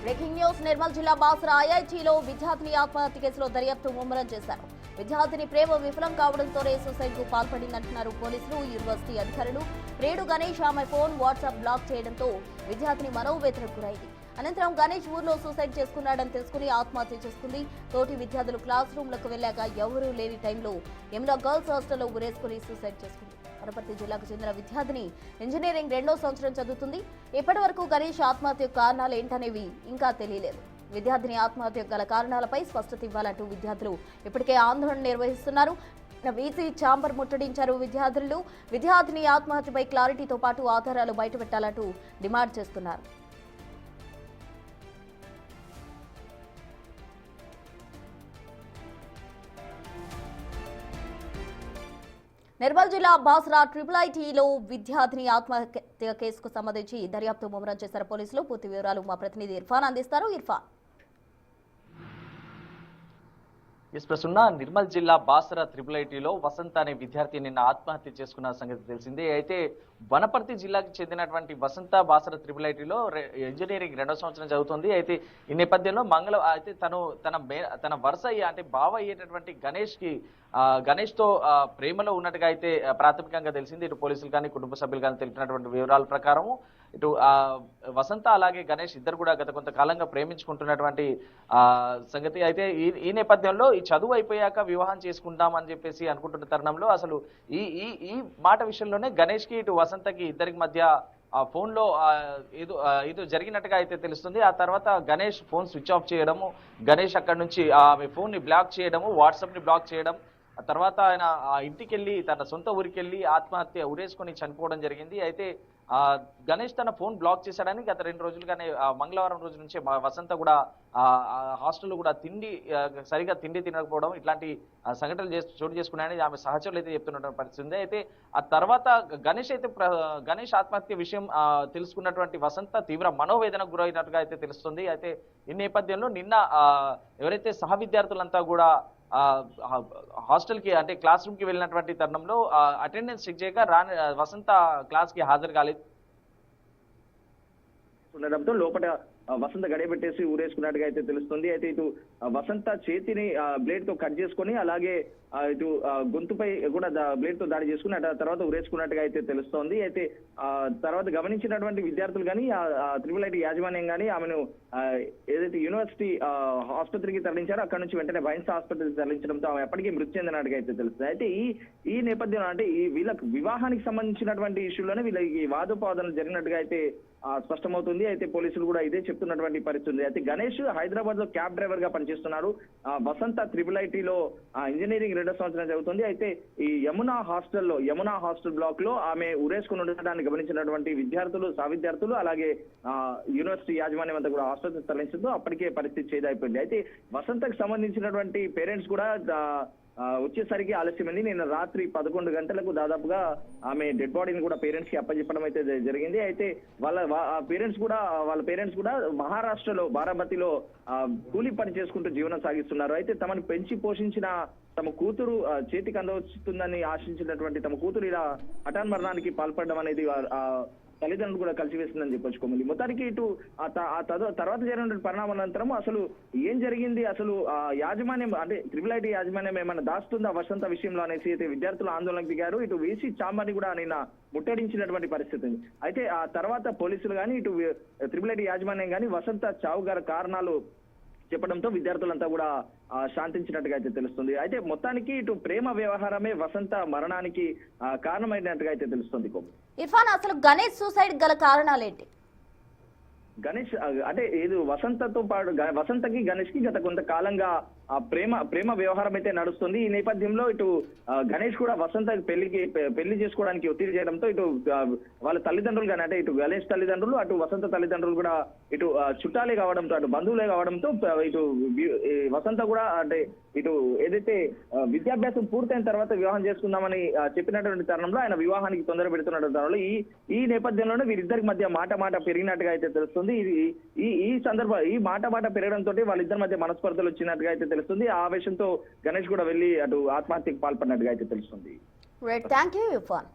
Breaking news Nirmal జిల్లా బాసర ఐఐటీలో విద్యార్థిని ఆత్మహత్య కేసులో దర్యాప్తు ముమ్మరం చేశారు. విద్యార్థిని ప్రేమ విఫలం కావడంతోనే సూసైడ్ కు పాల్పడిందంటున్నారు పోలీసులు, యూనివర్సిటీ అధికారులు. ప్రేడు గణేష్ ఆమె ఫోన్, వాట్సాప్ బ్లాక్ చేయడంతో విద్యార్థిని మనోవేదనకు గురైంది. అనంతరం గణేష్ ఊర్లో సూసైడ్ చేసుకున్నాడని తెలుసుకుని ఆత్మహత్య చేసుకుంది. తోటి విద్యార్థులు క్లాస్ రూమ్లకు వెళ్లాక ఎవరూ లేని టైంలో యమునా గర్ల్స్ హాస్టల్లో ఉరేసుకుని సూసైడ్ చేసుకుంది. వనపర్తి జిల్లాకు చెందిన విద్యార్థిని ఇంజనీరింగ్ 2వ సంవత్సరం చదువుతుంది. ఇప్పటి వరకు గణేష్ ఆత్మహత్య కారణాలు ఏంటనేవి ఇంకా తెలియలేదు. విద్యార్థిని ఆత్మహత్య గల కారణాలపై స్పష్టత ఇవ్వాలంటూ విద్యార్థులు ఇప్పటికే ఆందోళన నిర్వహిస్తున్నారు. వీసీ ఛాంబర్ ముట్టడించారు విద్యార్థులు. విద్యార్థిని ఆత్మహత్యపై క్లారిటీతో పాటు ఆధారాలు బయటపెట్టాలంటూ డిమాండ్ చేస్తున్నారు. నిర్మల్ జిల్లా బాసరా ఐఐటీలో విద్యార్థిని ఆత్మహత్య కేసుకు సంబంధించి దర్యాప్తు ముమ్మరం చేశారు పోలీసులు. పూర్తి వివరాలు మా ప్రతినిధి ఇర్ఫాన్ అందిస్తారు. ఇర్ఫాన్. ప్రస్తున్న నిర్మల్ జిల్లా బాసర ఐఐటీలో వసంత అనే విద్యార్థి నిన్న ఆత్మహత్య చేసుకున్న సంగతి తెలిసిందే. అయితే వనపర్తి జిల్లాకు చెందినటువంటి వసంత బాసర ఐఐటీలో ఇంజనీరింగ్ 2వ సంవత్సరం చదువుతుంది. అయితే ఈ నేపథ్యంలో అయితే తన వరుస అంటే బావ అయ్యేటటువంటి గణేష్ తో ప్రేమలో ఉన్నట్టుగా అయితే ప్రాథమికంగా తెలిసింది. ఇటు పోలీసులు కానీ కుటుంబ సభ్యులు కానీ తెలిపినటువంటి వివరాల ప్రకారం ఇటు వసంత అలాగే గణేష్ ఇద్దరు కూడా గత కొంతకాలంగా ప్రేమించుకుంటున్నటువంటి సంగతి. అయితే ఈ నేపథ్యంలో ఈ చదువు అయిపోయాక వివాహం చేసుకుంటామని చెప్పేసి అనుకుంటున్న తరుణంలో అసలు ఈ మాట విషయంలోనే గణేష్ కి ఇటు వసంతకి ఇద్దరికి మధ్య ఆ ఫోన్ లో ఏదో జరిగినట్టుగా అయితే తెలుస్తుంది. ఆ తర్వాత గణేష్ ఫోన్ స్విచ్ ఆఫ్ చేయడము, గణేష్ అక్కడి నుంచి ఆమె ఫోన్ ని బ్లాక్ చేయడము, వాట్సాప్ ని బ్లాక్ చేయడం, ఆ తర్వాత ఆయన ఆ ఇంటికి వెళ్ళి తన సొంత ఊరికి వెళ్ళి ఆత్మహత్య ఉరేసుకొని చనిపోవడం జరిగింది. అయితే గణేష్ తన ఫోన్ బ్లాక్ చేశాడని గత 2 రోజులుగానే మంగళవారం రోజు నుంచి వసంత కూడా హాస్టల్లో కూడా సరిగా తిండి తినకపోవడం ఇట్లాంటి సంఘటనలు చోటు చేసుకున్నాయని ఆమె సహచరులు అయితే చెప్తున్నటువంటి పరిస్థితి ఉంది. అయితే ఆ తర్వాత గణేష్ ఆత్మహత్య విషయం తెలుసుకున్నటువంటి వసంత తీవ్ర మనోవేదనకు గురైనట్టుగా అయితే తెలుస్తుంది. అయితే ఈ నేపథ్యంలో నిన్న ఎవరైతే సహ విద్యార్థులంతా కూడా హాస్టల్ కి అంటే క్లాస్ రూమ్ కి వెళ్ళినటువంటి తరుణంలో అటెండెన్స్ చెక్ చేయక వసంత క్లాస్ కి హాజరు కాలేదు ఉండడంతో లోపల వసంత గడియబెట్టేసి ఊరేసుకున్నట్టుగా అయితే తెలుస్తుంది. అయితే ఇటు వసంత చేతిని బ్లేడ్ తో కట్ చేసుకొని అలాగే ఇటు గొంతుపై కూడా బ్లేడ్ తో దాడి చేసుకుని తర్వాత ఊరేసుకున్నట్టుగా అయితే తెలుస్తోంది. అయితే తర్వాత గమనించినటువంటి విద్యార్థులు కానీ ఐఐటీ యాజమాన్యం కానీ ఆమెను ఏదైతే యూనివర్సిటీ ఆసుపత్రికి తరలించారో అక్కడ నుంచి వెంటనే వైన్స్ ఆసుపత్రికి తరలించడంతో ఆమె ఎప్పటికీ మృతి చెందినట్టుగా అయితే తెలుస్తుంది. అయితే ఈ నేపథ్యంలో అంటే వీళ్ళకి వివాహానికి సంబంధించినటువంటి ఇష్యూలోనే వీళ్ళకి వాదోపవాదనలు జరిగినట్టుగా అయితే స్పష్టమవుతుంది. అయితే పోలీసులు కూడా ఇదే చెప్తున్నటువంటి పరిస్థితి. అయితే గణేష్ హైదరాబాద్ లో క్యాబ్ డ్రైవర్ గా పనిచేస్తున్నారు. వసంత ఐఐటీలో ఇంజనీరింగ్ 2వ సంవత్సరం చదువుతుంది. అయితే ఈ యమునా హాస్టల్ బ్లాక్ లో ఆమె ఉరేసుకుని ఉండడాన్ని గమనించినటువంటి విద్యార్థులు అలాగే యూనివర్సిటీ యాజమాన్యం అంతా కూడా ఆసుపత్రికి తరలించడంతో అప్పటికే పరిస్థితి చేదైపోయింది. అయితే వసంతకు సంబంధించినటువంటి పేరెంట్స్ కూడా వచ్చేసరికి ఆలస్యమైంది. నిన్న రాత్రి 11 గంటలకు దాదాపుగా ఆమె డెడ్ బాడీని కూడా పేరెంట్స్ కి అప్పచెప్పడం అయితే జరిగింది. అయితే వాళ్ళ పేరెంట్స్ కూడా మహారాష్ట్రలో బారామతిలో కూలీ పని చేసుకుంటూ జీవనం సాగిస్తున్నారు. అయితే తమను పెంచి పోషించిన తమ కూతురు చేతికి అందవచ్చుతుందని ఆశించినటువంటి తమ కూతురు ఇలా హఠాన్ మరణానికి పాల్పడడం అనేది తల్లిదండ్రులు కూడా కలిసివేస్తుందని చెప్పొచ్చుకోమని. మొత్తానికి ఇటు తర్వాత జరిగిన పరిణామానంతరం అసలు ఏం జరిగింది, అసలు యాజమాన్యం అంటే ఐఐటీ యాజమాన్యం ఏమైనా దాస్తుందా వసంత విషయంలో అనేసి అయితే విద్యార్థులు ఆందోళనకు దిగారు. ఇటు వీసీ ఛాంబర్ ని కూడా నిన్న ముట్టడించినటువంటి పరిస్థితి ఉంది. అయితే ఆ తర్వాత పోలీసులు కానీ ఇటు ఐఐటీ యాజమాన్యం కానీ వసంత చావు గల కారణాలు చెప్పడంతో విద్యార్థులంతా కూడా శాంతించినట్టుగా అయితే తెలుస్తుంది. అయితే మొత్తానికి ఇటు ప్రేమ వ్యవహారమే వసంత మరణానికి కారణమైనట్టుగా అయితే తెలుస్తుంది. ఇర్ఫాన్, అసలు గణేష్ సూసైడ్ గల కారణాలేంటి? గణేష్ అంటే ఏది వసంతతో పాటు వసంతకి గణేష్ కి గత కొంతకాలంగా ప్రేమ వ్యవహారం అయితే నడుస్తుంది. ఈ నేపథ్యంలో ఇటు గణేష్ కూడా వసంత పెళ్లి చేసుకోవడానికి ఒత్తిడి చేయడంతో ఇటు వాళ్ళ తల్లిదండ్రులు కానీ అంటే ఇటు గణేష్ తల్లిదండ్రులు అటు వసంత తల్లిదండ్రులు కూడా ఇటు చుట్టాలే కావడంతో అటు బంధువులే కావడంతో ఇటు వసంత కూడా అంటే ఇటు ఏదైతే విద్యాభ్యాసం పూర్తయిన తర్వాత వివాహం చేసుకుందామని చెప్పినటువంటి తరుణంలో ఆయన వివాహానికి తొందర పెడుతున్నటువంటి తరుణంలో ఈ నేపథ్యంలోనే వీరిద్దరికి మధ్య మాట పెరిగినట్టుగా అయితే తెలుస్తుంది. ఈ మాట పెరగడంతో వాళ్ళిద్దరి మధ్య మనస్పర్ధలు వచ్చినట్టుగా అయితే తెలుస్తుంది. ఆ ఆవేశంతో గణేష్ కూడా వెళ్లి అటు ఆత్మహత్యకు పాల్పడినట్టుగా అయితే తెలుస్తుంది. Thank you Irfan.